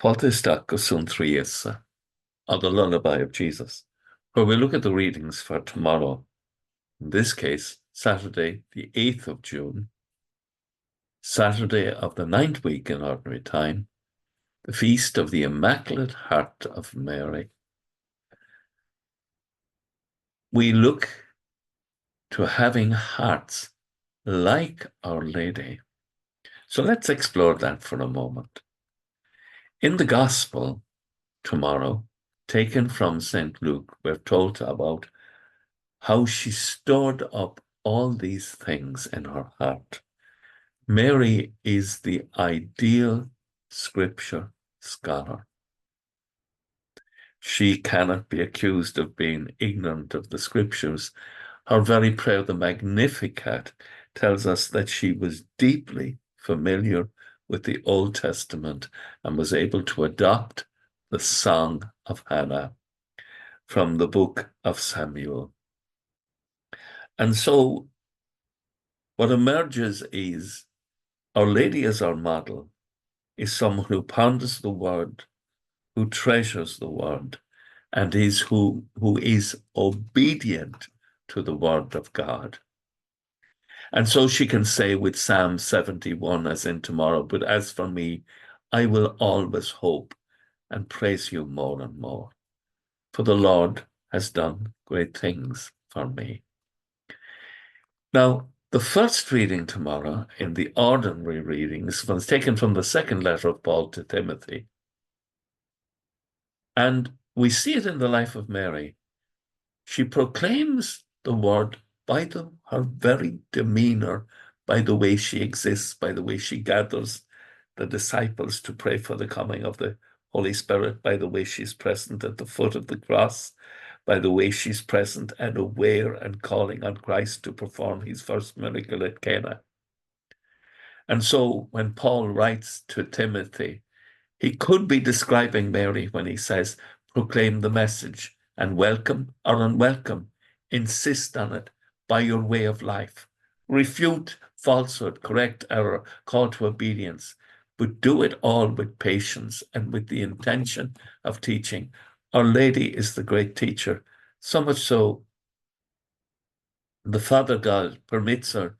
Páirteasteach go Suantraí Íosa, on the Lullaby of Jesus, where we look at the readings for tomorrow, in this case, Saturday, the 8th of June, Saturday of the 9th week in Ordinary Time, the feast of the Immaculate Heart of Mary. We look to having hearts like Our Lady. So let's explore that for a moment. In the Gospel tomorrow, taken from St. Luke, we're told about how she stored up all these things in her heart. Mary is the ideal scripture scholar. She cannot be accused of being ignorant of the scriptures. Her very prayer, the Magnificat, tells us that she was deeply familiar with the Old Testament and was able to adopt the Song of Hannah from the book of Samuel. And so what emerges is Our Lady as our model is someone who ponders the word, who treasures the word, and who is obedient to the word of God. And so she can say with Psalm 71, as in tomorrow, but as for me, I will always hope and praise you more and more, for the Lord has done great things for me. Now, the first reading tomorrow in the ordinary readings was taken from the second letter of Paul to Timothy. And we see it in the life of Mary. She proclaims the word by her very demeanor, by the way she exists, by the way she gathers the disciples to pray for the coming of the Holy Spirit, by the way she's present at the foot of the cross, by the way she's present and aware and calling on Christ to perform his first miracle at Cana. And so when Paul writes to Timothy, he could be describing Mary when he says, proclaim the message, and welcome or unwelcome, insist on it by your way of life. Refute falsehood, correct error, call to obedience, but do it all with patience and with the intention of teaching. Our Lady is the great teacher, so much so the Father God permits her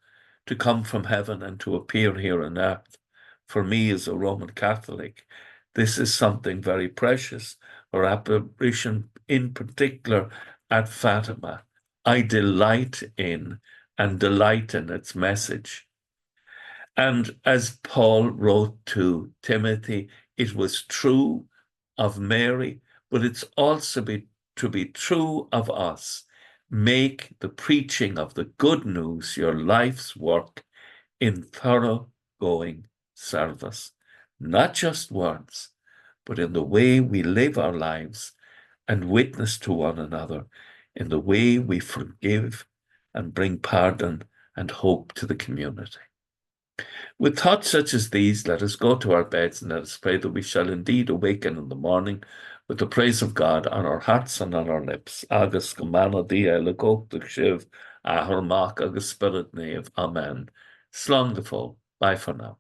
to come from heaven and to appear here on earth. For me as a Roman Catholic, this is something very precious. Her apparition in particular at Fatima, I delight in and delight in its message. And as Paul wrote to Timothy, it was true of Mary, but it's also to be true of us. Make the preaching of the good news your life's work in thoroughgoing service, not just words, but in the way we live our lives and witness to one another, in the way we forgive and bring pardon and hope to the community. With thoughts such as these, let us go to our beds and let us pray that we shall indeed awaken in the morning with the praise of God on our hearts and on our lips. Agus go mana dia le gogtach shiv, ahar mak agus spirit nave. Amen. Slán go fóill. Bye for now.